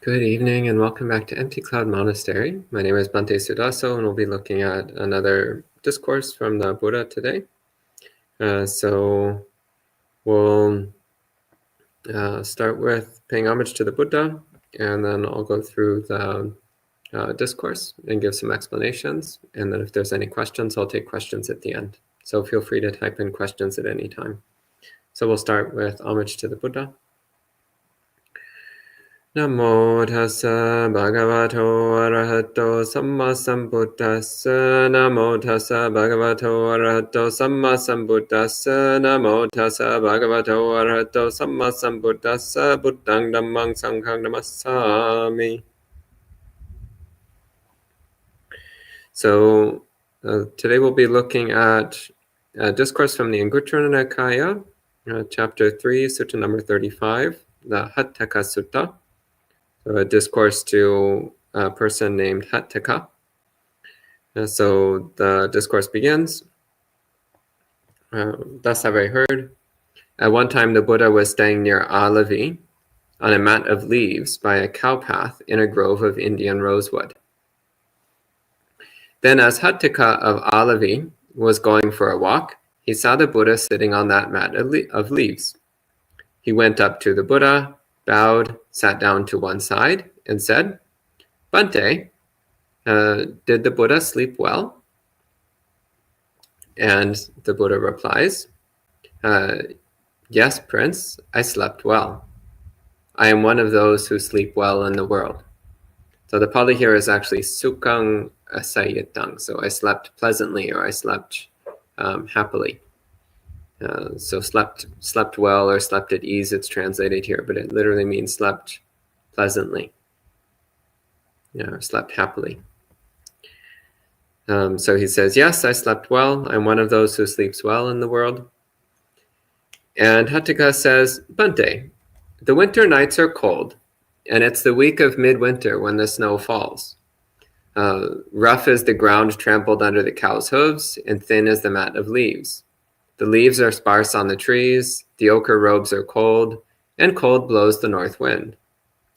Good evening and welcome back to Empty Cloud Monastery. My name is Bhante Suddhāso and we'll be looking at another discourse from the Buddha today. So we'll start with paying homage to the Buddha, and then I'll go through the discourse and give some explanations. And then if there's any questions, I'll take questions at the end. So feel free to type in questions at any time. So we'll start with homage to the Buddha. Namo tassa bhagavato arahato sammasambuddhassa. Namo tassa bhagavato arahato sammasambuddhassa. Namo tassa bhagavato arahato sammasambuddhassa. Buddhang dhammang sanghang namassami. So today we'll be looking at a discourse from the Anguttara Nikaya, chapter 3, sutta number 35, the Hatthakasutta. So a discourse to a person named Hataka. So the discourse begins. Thus have I heard. At one time the Buddha was staying near Alavi on a mat of leaves by a cow path in a grove of Indian rosewood. Then as Hataka of Alavi was going for a walk, he saw the Buddha sitting on that mat of leaves. He went up to the Buddha, bowed, sat down to one side, and said, Bhante, did the Buddha sleep well? And the Buddha replies, yes, Prince, I slept well. I am one of those who sleep well in the world. So the Pali here is actually sukhang asayitang, so I slept pleasantly, or I slept happily. So slept well or slept at ease, it's translated here, but it literally means slept pleasantly, or slept happily. So he says, yes, I slept well. I'm one of those who sleeps well in the world. And Hataka says, Bhante, the winter nights are cold, and it's the week of midwinter when the snow falls. Rough is the ground trampled under the cow's hooves, and thin is the mat of leaves. The leaves are sparse on the trees, the ochre robes are cold, and cold blows the north wind.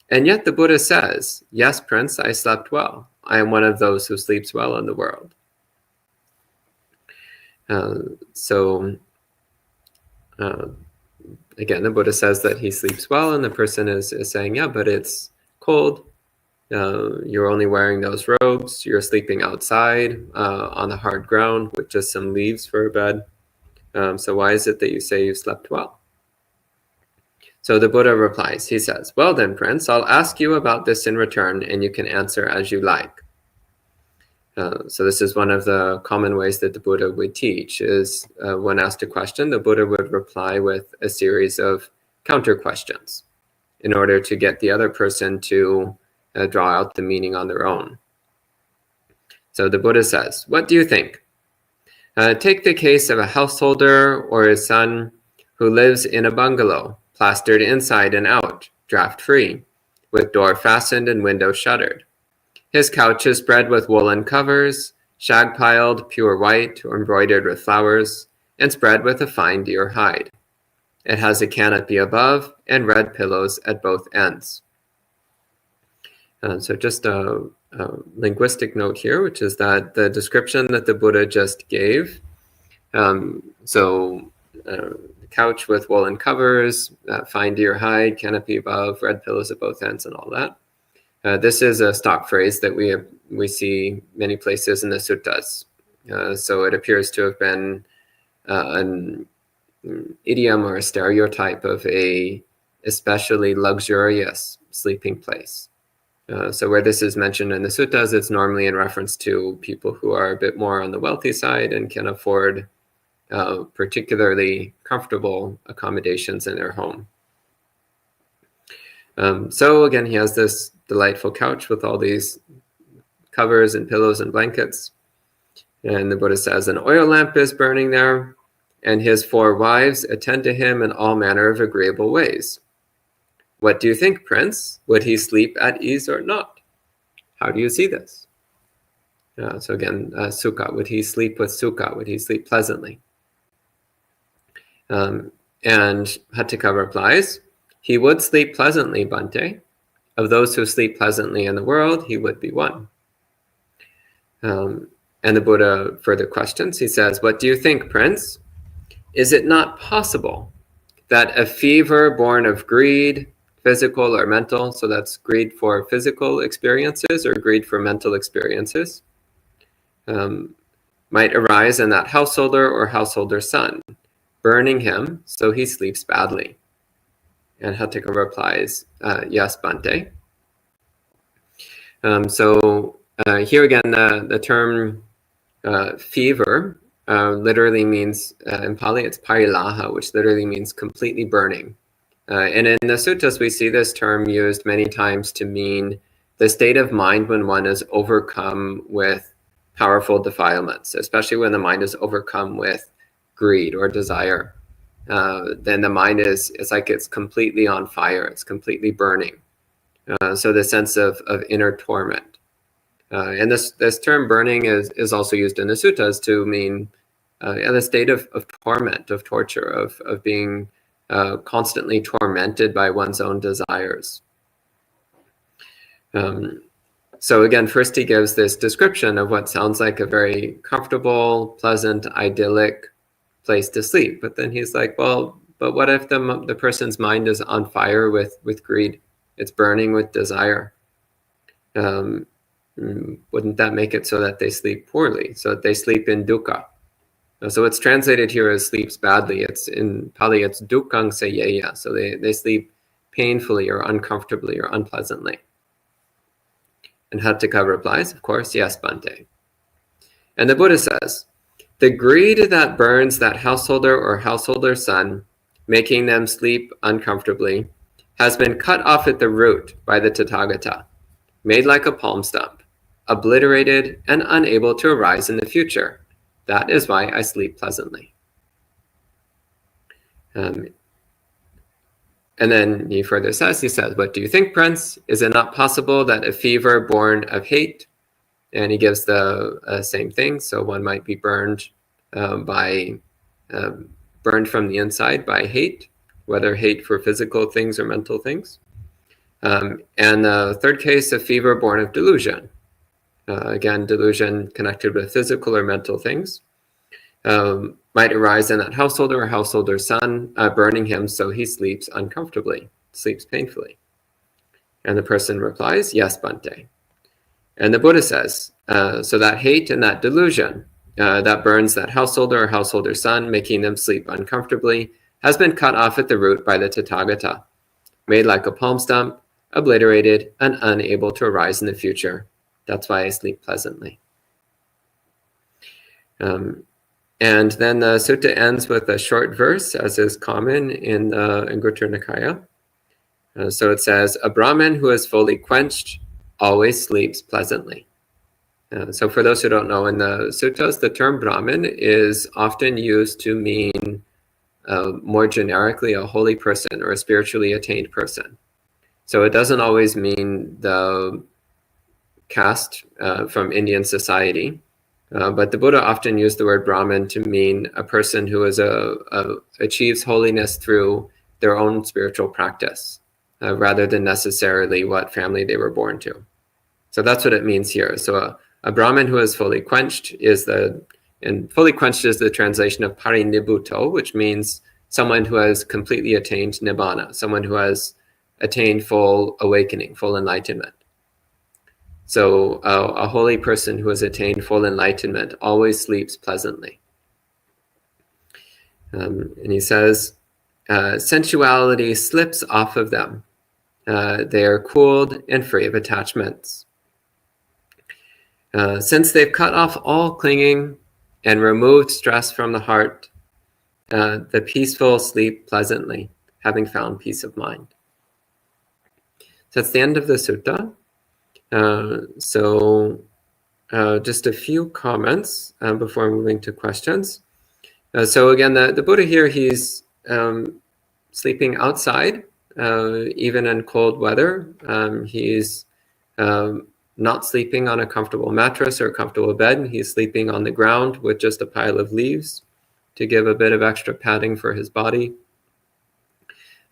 And yet the Buddha says, yes, Prince, I slept well. I am one of those who sleeps well in the world. Again, the Buddha says that he sleeps well, and the person is saying, yeah, but it's cold. You're only wearing those robes. You're sleeping outside on the hard ground with just some leaves for a bed. So why is it that you say you slept well? So the Buddha replies, he says, well then, Prince, I'll ask you about this in return, and you can answer as you like. So this is one of the common ways that the Buddha would teach, is when asked a question, the Buddha would reply with a series of counter questions in order to get the other person to draw out the meaning on their own. So the Buddha says, what do you think? Take the case of a householder or his son who lives in a bungalow, plastered inside and out, draft-free, with door fastened and window shuttered. His couch is spread with woolen covers, shag-piled, pure white, or embroidered with flowers, and spread with a fine deer hide. It has a canopy above and red pillows at both ends. So just a linguistic note here, which is that the description that the Buddha just gave, the couch with woolen covers, fine deer hide, canopy above, red pillows at both ends, and all that. This is a stock phrase that we see many places in the suttas. So it appears to have been an idiom or a stereotype of a especially luxurious sleeping place. So where this is mentioned in the suttas, it's normally in reference to people who are a bit more on the wealthy side and can afford particularly comfortable accommodations in their home. So again, he has this delightful couch with all these covers and pillows and blankets. And the Buddha says, an oil lamp is burning there, and his 4 wives attend to him in all manner of agreeable ways. What do you think, Prince? Would he sleep at ease or not? How do you see this? So again, sukha. Would he sleep with sukha? Would he sleep pleasantly? And Hataka replies, he would sleep pleasantly, Bhante. Of those who sleep pleasantly in the world, he would be one. And the Buddha further questions. He says, "What do you think, Prince? Is it not possible that a fever born of greed, physical or mental," so that's greed for physical experiences or greed for mental experiences, "might arise in that householder or householder's son, burning him so he sleeps badly?" And Hataka replies, "Yes, Bhante." Here again, the term fever literally means, in Pali, it's parilaha, which literally means completely burning. And in the suttas, we see this term used many times to mean the state of mind when one is overcome with powerful defilements, especially when the mind is overcome with greed or desire. Then the mind it's like it's completely on fire, it's completely burning. So the sense of inner torment. And this term burning is also used in the suttas to mean the state of torment, of torture, of being constantly tormented by one's own desires. So again, first he gives this description of what sounds like a very comfortable, pleasant, idyllic place to sleep. But then he's like, well, but what if the person's mind is on fire with greed? It's burning with desire. Wouldn't that make it so that they sleep poorly, so that they sleep in dukkha? So it's translated here as sleeps badly. It's in Pali, it's dukkhaṃ sayeya. So they sleep painfully or uncomfortably or unpleasantly. And Hatthaka replies, of course, yes, Bhante. And the Buddha says, the greed that burns that householder or householder's son, making them sleep uncomfortably, has been cut off at the root by the Tathagata, made like a palm stump, obliterated and unable to arise in the future. That is why I sleep pleasantly. And then he further says, what do you think, Prince? Is it not possible that a fever born of hate, and he gives the same thing, so one might be burned burned from the inside by hate, whether hate for physical things or mental things. And the third case, a fever born of delusion. Again, delusion connected with physical or mental things, might arise in that householder or householder's son, burning him so he sleeps uncomfortably, sleeps painfully. And the person replies, yes, Bhante. And the Buddha says, so that hate and that delusion that burns that householder or householder's son, making them sleep uncomfortably, has been cut off at the root by the Tathagata, made like a palm stump, obliterated, and unable to arise in the future. That's why I sleep pleasantly. And then the sutta ends with a short verse, as is common in Anguttara Nikaya. So it says, a Brahmin who is fully quenched always sleeps pleasantly. So for those who don't know, in the suttas, the term Brahmin is often used to mean more generically a holy person or a spiritually attained person. So it doesn't always mean the caste from Indian society, but the Buddha often used the word Brahmin to mean a person who is achieves holiness through their own spiritual practice, rather than necessarily what family they were born to. So that's what it means here. So a Brahmin who is fully quenched fully quenched is the translation of parinibbuto, which means someone who has completely attained nibbana, someone who has attained full awakening, full enlightenment. So a holy person who has attained full enlightenment always sleeps pleasantly. And he says, sensuality slips off of them. They are cooled and free of attachments. Since they've cut off all clinging and removed stress from the heart, the peaceful sleep pleasantly, having found peace of mind. So that's the end of the sutta. Just a few comments before moving to questions. So again, the Buddha here, he's sleeping outside, even in cold weather. He's not sleeping on a comfortable mattress or a comfortable bed. He's sleeping on the ground with just a pile of leaves to give a bit of extra padding for his body.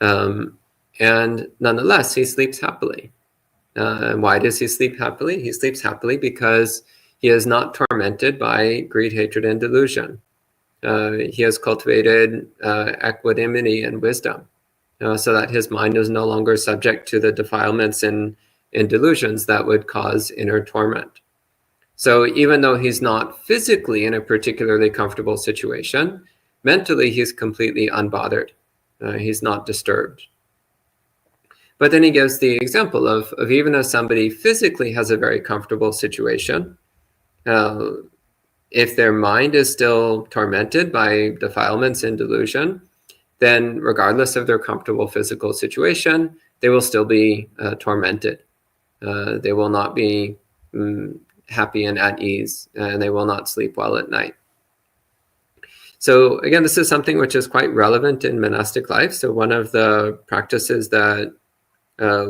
And nonetheless, he sleeps happily. And why does he sleep happily? He sleeps happily because he is not tormented by greed, hatred, and delusion. He has cultivated equanimity and wisdom, so that his mind is no longer subject to the defilements and delusions that would cause inner torment. So even though he's not physically in a particularly comfortable situation, mentally he's completely unbothered. He's not disturbed. But then he gives the example of even if somebody physically has a very comfortable situation, if their mind is still tormented by defilements and delusion, then regardless of their comfortable physical situation, they will still be tormented. They will not be happy and at ease, and they will not sleep well at night. So again, this is something which is quite relevant in monastic life. So one of the practices that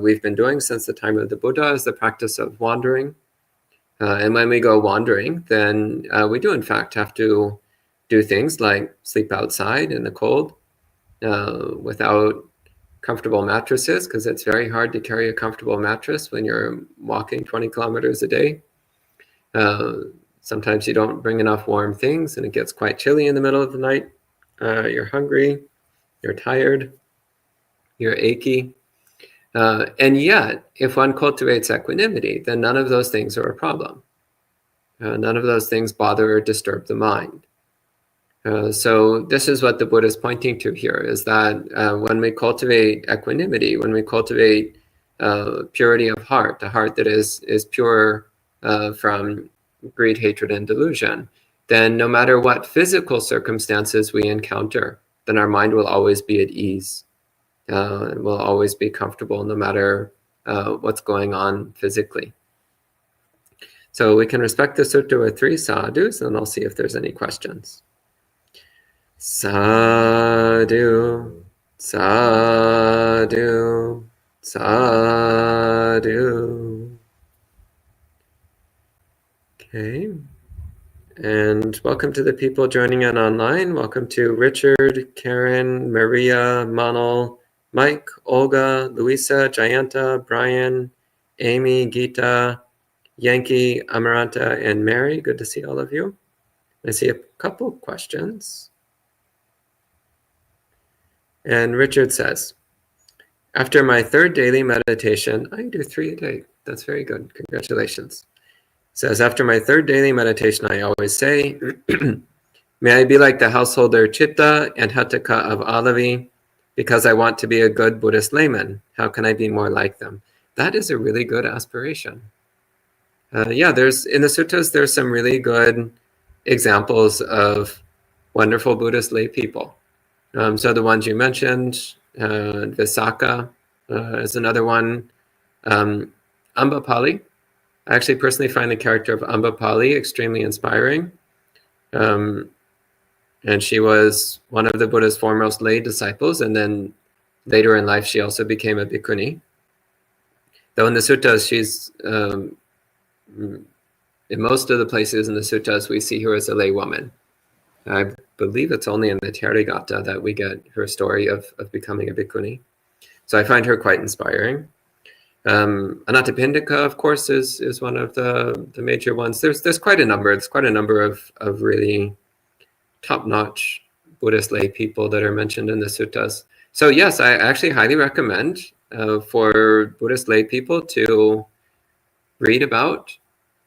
we've been doing since the time of the Buddha is the practice of wandering. And when we go wandering, then we do in fact have to do things like sleep outside in the cold without comfortable mattresses, because it's very hard to carry a comfortable mattress when you're walking 20 kilometers a day. Sometimes you don't bring enough warm things and it gets quite chilly in the middle of the night. You're hungry, you're tired, you're achy. And yet, if one cultivates equanimity, then none of those things are a problem. None of those things bother or disturb the mind. So this is what the Buddha is pointing to here, is that when we cultivate equanimity, when we cultivate purity of heart, a heart that is pure from greed, hatred, and delusion, then no matter what physical circumstances we encounter, then our mind will always be at ease. And will always be comfortable no matter what's going on physically. So we can respect the sutta with 3 sadhus, and I'll see if there's any questions. Sadhu, sadhu, sadhu. Okay. And welcome to the people joining in online. Welcome to Richard, Karen, Maria, Manal, Mike, Olga, Luisa, Jayanta, Brian, Amy, Geeta, Yankee, Amaranta, and Mary. Good to see all of you. I see a couple questions. And Richard says, after my 3rd daily meditation, I do 3 a day. That's very good. Congratulations. Says, after my 3rd daily meditation, I always say, may I be like the householder Chitta and Hataka of Alavi, because I want to be a good Buddhist layman. How can I be more like them? That is a really good aspiration. Yeah, there's in the suttas, there's some really good examples of wonderful Buddhist lay people. So the ones you mentioned, Visakha is another one. Ambapali. I actually personally find the character of Ambapali extremely inspiring. And she was one of the Buddha's foremost lay disciples, and then later in life she also became a bhikkhuni. Though in the suttas, she's in most of the places in the suttas we see her as a lay woman. I believe it's only in the Therigatha that we get her story of becoming a bhikkhuni. So I find her quite inspiring. Anathapindika, of course, is one of the major ones. There's quite a number. There's quite a number of really top-notch Buddhist lay people that are mentioned in the suttas. So yes, I actually highly recommend for Buddhist lay people to read about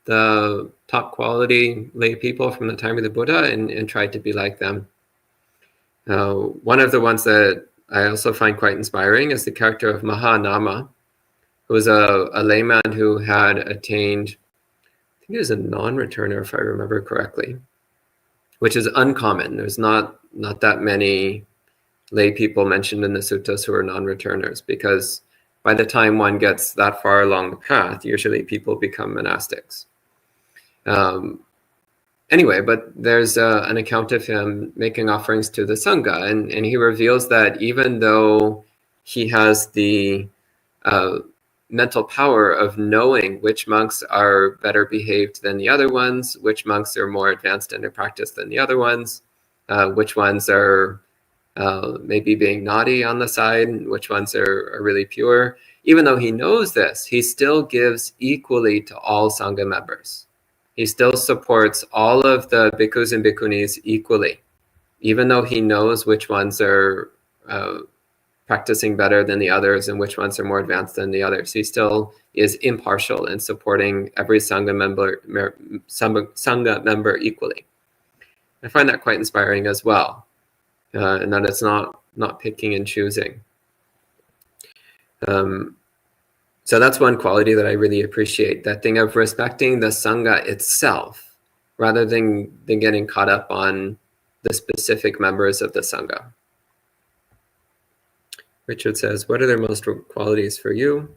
the top quality lay people from the time of the Buddha and try to be like them. One of the ones that I also find quite inspiring is the character of Mahanama, who was a layman who had attained, I think he was a non-returner if I remember correctly, which is uncommon. There's not that many lay people mentioned in the suttas who are non-returners, because by the time one gets that far along the path, usually people become monastics. Anyway, but there's an account of him making offerings to the Sangha, and he reveals that even though he has the mental power of knowing which monks are better behaved than the other ones, which monks are more advanced in their practice than the other ones, which ones are maybe being naughty on the side, which ones are really pure, even though he knows this, he still gives equally to all Sangha members. He still supports all of the bhikkhus and bhikkhunis equally, even though he knows which ones are practicing better than the others and which ones are more advanced than the others. He still is impartial in supporting every Sangha member equally. I find that quite inspiring as well, and that it's not picking and choosing. So that's one quality that I really appreciate, that thing of respecting the Sangha itself, rather than getting caught up on the specific members of the Sangha. Richard says, what are their most qualities for you?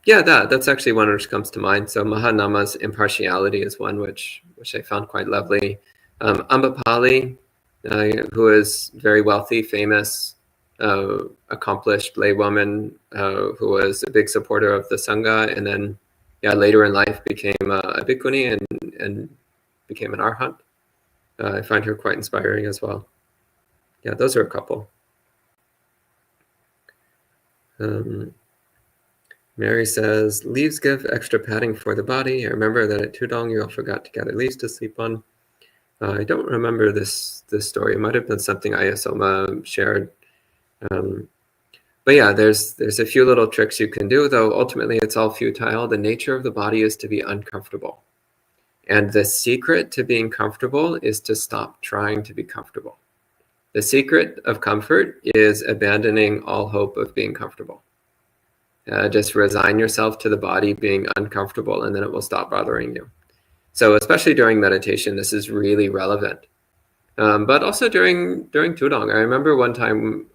Yeah, that's actually one which comes to mind. So Mahanama's impartiality is one which I found quite lovely. Ambapali, who is very wealthy, famous, accomplished laywoman, who was a big supporter of the Sangha, and then later in life became a bhikkhuni and became an arhat. I find her quite inspiring as well. Yeah, those are a couple. Mary says, leaves give extra padding for the body. I remember that at Tudong you all forgot to gather leaves to sleep on. I don't remember this story. It might have been something Ayasoma shared. But yeah, there's a few little tricks you can do, though ultimately it's all futile. The nature of the body is to be uncomfortable. And the secret to being comfortable is to stop trying to be comfortable. The secret of comfort is abandoning all hope of being comfortable. Just resign yourself to the body being uncomfortable, and then it will stop bothering you. So especially during meditation, this is really relevant. But also during Tudong, I remember one time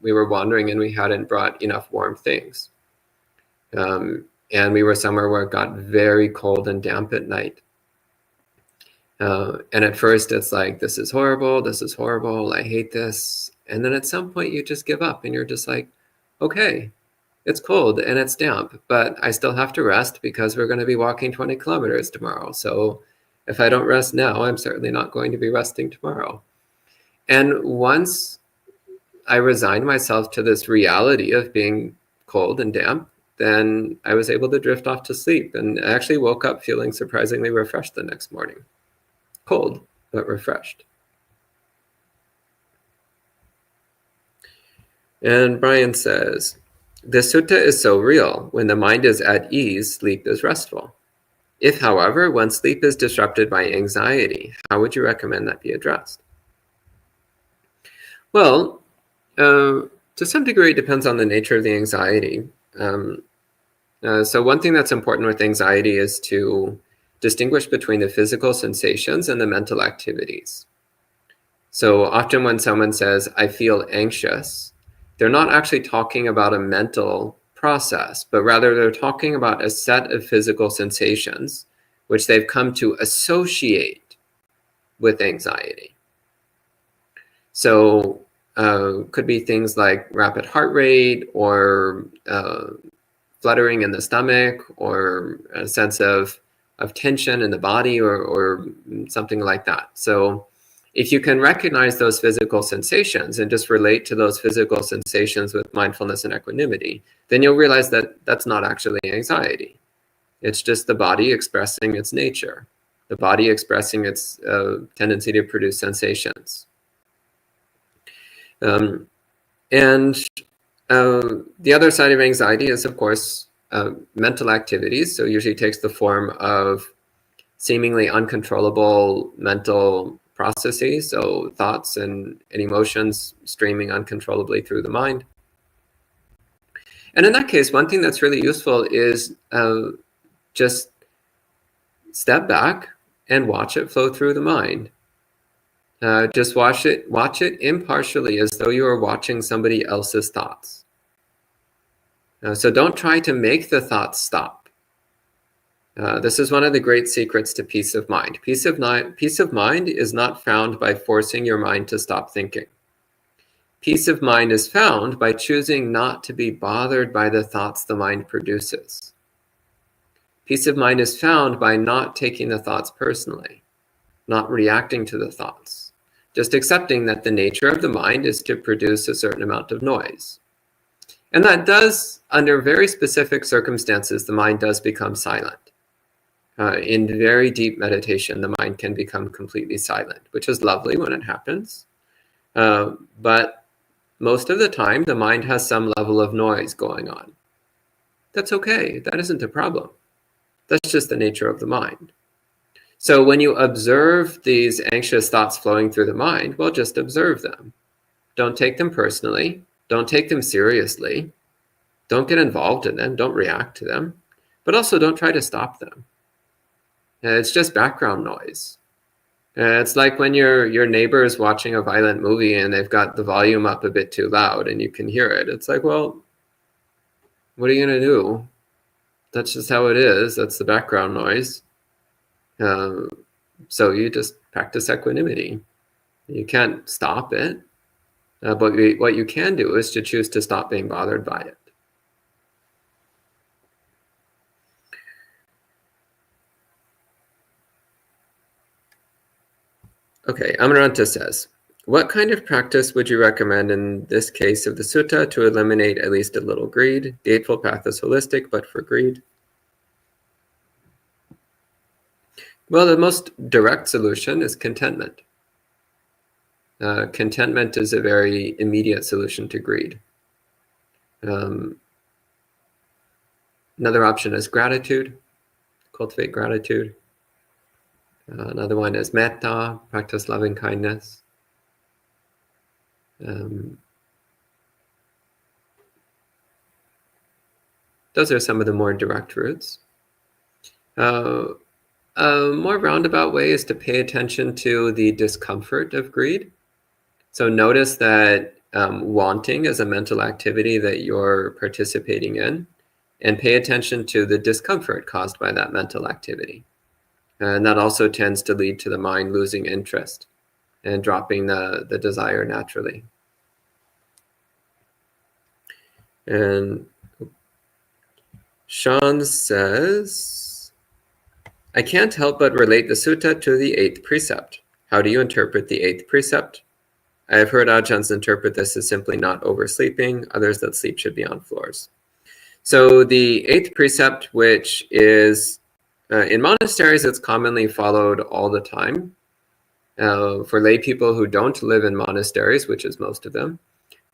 we were wandering and we hadn't brought enough warm things. And we were somewhere where it got very cold and damp at night. And at first it's like, this is horrible, I hate this. And then at some point you just give up and you're just like, okay, it's cold and it's damp, but I still have to rest because we're going to be walking 20 kilometers tomorrow. So if I don't rest now, I'm certainly not going to be resting tomorrow. And once I resigned myself to this reality of being cold and damp, then I was able to drift off to sleep, and I actually woke up feeling surprisingly refreshed the next morning. Cold, but refreshed. And Brian says, the sutta is so real. When the mind is at ease, sleep is restful. If, however, when sleep is disrupted by anxiety, how would you recommend that be addressed? Well, to some degree, it depends on the nature of the anxiety. So one thing that's important with anxiety is to distinguish between the physical sensations and the mental activities. So often when someone says, I feel anxious, they're not actually talking about a mental process, but rather they're talking about a set of physical sensations which they've come to associate with anxiety. So could be things like rapid heart rate, or fluttering in the stomach, or a sense of tension in the body, or something like that. So if you can recognize those physical sensations and just relate to those physical sensations with mindfulness and equanimity, then you'll realize that that's not actually anxiety. It's just the body expressing its nature, the body expressing its tendency to produce sensations. And the other side of anxiety is, of course, mental activities. So it usually takes the form of seemingly uncontrollable mental processes, so thoughts and emotions streaming uncontrollably through the mind. And in that case, one thing that's really useful is just step back and watch it flow through the mind. Just watch it impartially, as though you are watching somebody else's thoughts. So don't try to make the thoughts stop. This is one of the great secrets to peace of mind. Peace of mind is not found by forcing your mind to stop thinking. Peace of mind is found by choosing not to be bothered by the thoughts the mind produces. Peace of mind is found by not taking the thoughts personally, not reacting to the thoughts, just accepting that the nature of the mind is to produce a certain amount of noise. And that does, under very specific circumstances, the mind does become silent. In very deep meditation, the mind can become completely silent, which is lovely when it happens. But most of the time, the mind has some level of noise going on. That's okay. That isn't a problem. That's just the nature of the mind. So when you observe these anxious thoughts flowing through the mind, well, just observe them. Don't take them personally. Don't take them seriously. Don't get involved in them. Don't react to them. But also don't try to stop them. It's just background noise. It's like when your neighbor is watching a violent movie and they've got the volume up a bit too loud and you can hear it. It's like, well, what are you going to do? That's just how it is. That's the background noise. So you just practice equanimity. You can't stop it. But what you can do is to choose to stop being bothered by it. Okay, Amaranta says, what kind of practice would you recommend in this case of the sutta to eliminate at least a little greed? The Eightfold Path is holistic, but for greed? Well, the most direct solution is contentment. Contentment is a very immediate solution to greed. Another option is gratitude, cultivate gratitude. Another one is metta, practice loving kindness. Those are some of the more direct routes. A more roundabout way is to pay attention to the discomfort of greed. So notice that wanting is a mental activity that you're participating in, and pay attention to the discomfort caused by that mental activity. And that also tends to lead to the mind losing interest and dropping the desire naturally. And Sean says, I can't help but relate the sutta to the 8th precept. How do you interpret the 8th precept? I have heard Ajahns interpret this as simply not oversleeping, others that sleep should be on floors. So the 8th precept, which is, in monasteries, it's commonly followed all the time. For lay people who don't live in monasteries, which is most of them,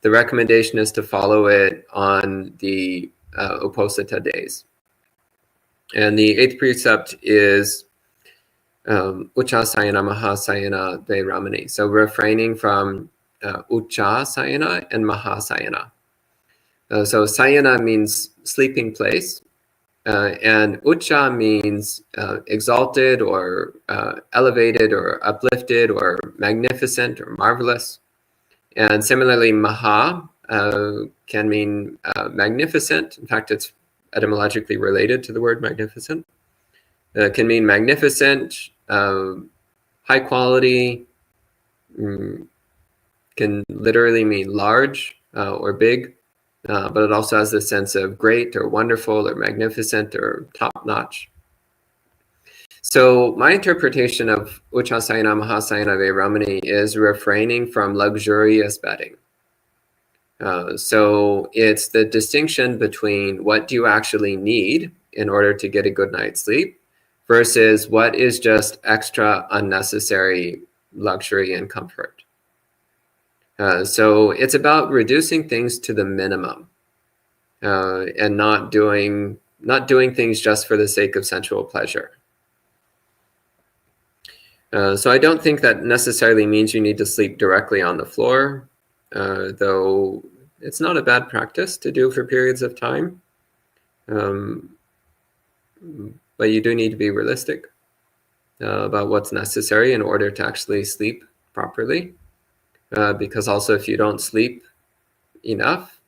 the recommendation is to follow it on the Uposatha days. And the 8th precept is Ucha Sayana Maha Sayana Ve Ramani. So refraining from Ucha Sayana and Maha Sayana. So Sayana means sleeping place, and Ucha means exalted or elevated or uplifted or magnificent or marvelous. And similarly, Maha can mean magnificent. In fact, it's etymologically related to the word magnificent. Can mean magnificent, high quality, can literally mean large or big, but it also has the sense of great or wonderful or magnificent or top-notch. So my interpretation of Uchasayana Mahasayana Ve Ramani is refraining from luxurious bedding. So it's the distinction between what do you actually need in order to get a good night's sleep versus what is just extra unnecessary luxury and comfort. So it's about reducing things to the minimum and not doing things just for the sake of sensual pleasure. So I don't think that necessarily means you need to sleep directly on the floor, though it's not a bad practice to do for periods of time. But you do need to be realistic about what's necessary in order to actually sleep properly. Because also if you don't sleep enough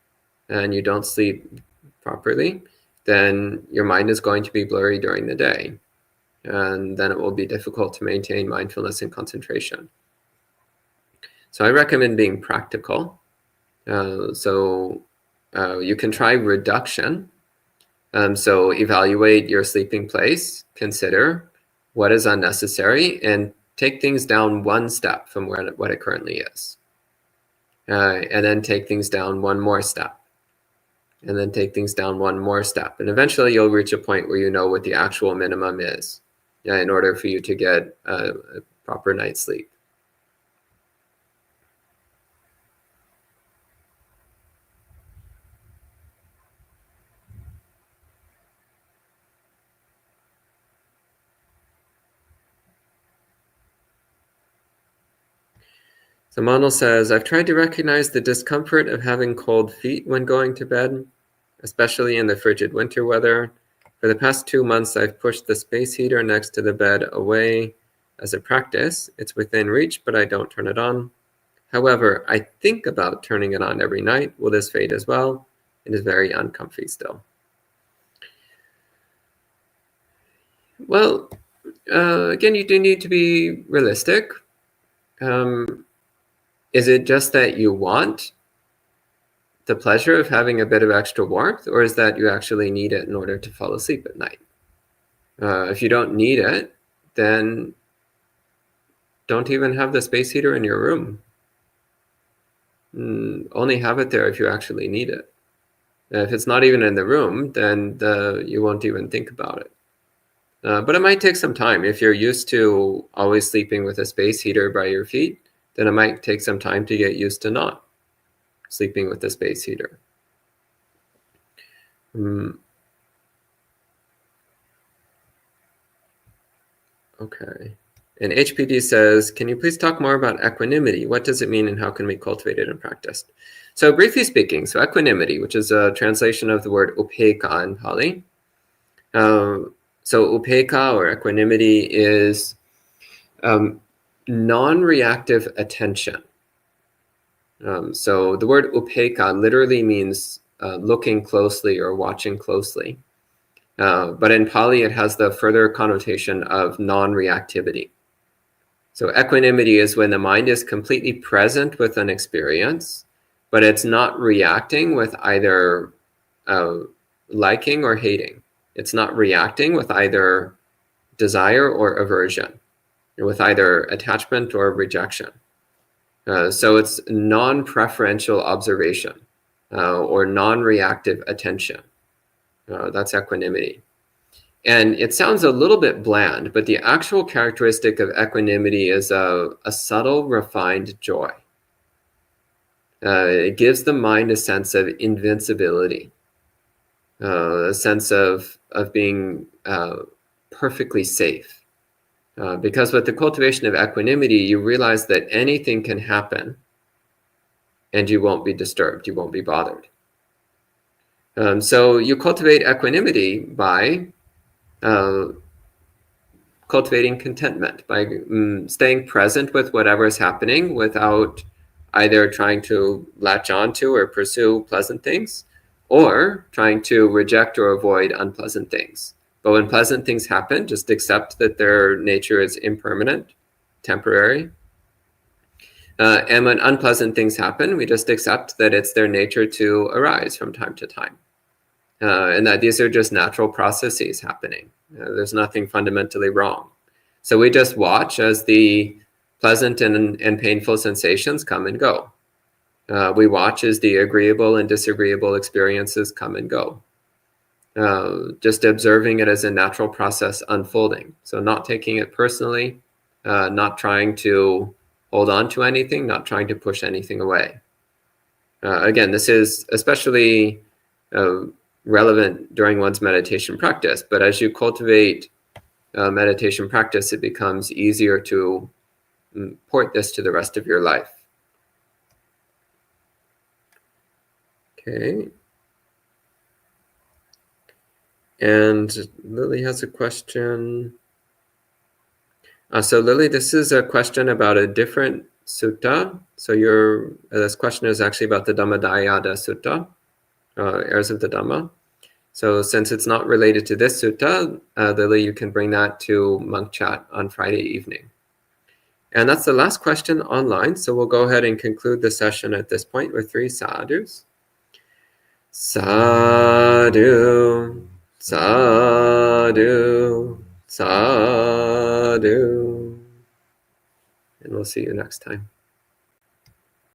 and you don't sleep properly, then your mind is going to be blurry during the day. And then it will be difficult to maintain mindfulness and concentration. So I recommend being practical. So you can try reduction. So evaluate your sleeping place, consider what is unnecessary, and take things down one step from what it currently is. And then take things down one more step. and then take things down one more step. And eventually you'll reach a point where you know what the actual minimum is, in order for you to get a proper night's sleep. So Monel says, I've tried to recognize the discomfort of having cold feet when going to bed, especially in the frigid winter weather. For the past 2 months, I've pushed the space heater next to the bed away as a practice. It's within reach, but I don't turn it on. However, I think about turning it on every night. Will this fade as well? It is very uncomfy still. Well, again, you do need to be realistic. Is it just that you want the pleasure of having a bit of extra warmth, or is that you actually need it in order to fall asleep at night? If you don't need it, then don't even have the space heater in your room. Only have it there if you actually need it. If it's not even in the room, then you won't even think about it. But it might take some time. If you're used to always sleeping with a space heater by your feet, then it might take some time to get used to not sleeping with the space heater. Okay. And HPD says, can you please talk more about equanimity? What does it mean and how can we cultivate it and practice? So briefly speaking, so equanimity, which is a translation of the word upekkha in Pali. So upekkha or equanimity is non-reactive attention. So the word upekkha literally means looking closely or watching closely. But in Pali, it has the further connotation of non-reactivity. So equanimity is when the mind is completely present with an experience, but it's not reacting with either liking or hating. It's not reacting with either desire or aversion, with either attachment or rejection. So it's non-preferential observation or non-reactive attention. That's equanimity. And it sounds a little bit bland, but the actual characteristic of equanimity is a subtle, refined joy. It gives the mind a sense of invincibility, a sense of being perfectly safe. Because with the cultivation of equanimity, you realize that anything can happen and you won't be disturbed, you won't be bothered. So you cultivate equanimity by cultivating contentment, by staying present with whatever is happening without either trying to latch onto or pursue pleasant things or trying to reject or avoid unpleasant things. But when pleasant things happen, just accept that their nature is impermanent, temporary. And when unpleasant things happen, we just accept that it's their nature to arise from time to time. And that these are just natural processes happening. There's nothing fundamentally wrong. So we just watch as the pleasant and painful sensations come and go. We watch as the agreeable and disagreeable experiences come and go. Just observing it as a natural process unfolding. So not taking it personally, not trying to hold on to anything, not trying to push anything away. Again, this is especially relevant during one's meditation practice, but as you cultivate meditation practice, it becomes easier to port this to the rest of your life. Okay. And Lily has a question. So Lily, this is a question about a different sutta. So this question is actually about the Dhammadayada Sutta, heirs of the Dhamma. So since it's not related to this sutta, Lily, you can bring that to Monk Chat on Friday evening. And that's the last question online. So we'll go ahead and conclude the session at this point with 3 sadhus. Sadhu, sadhu, sadhu. And we'll see you next time.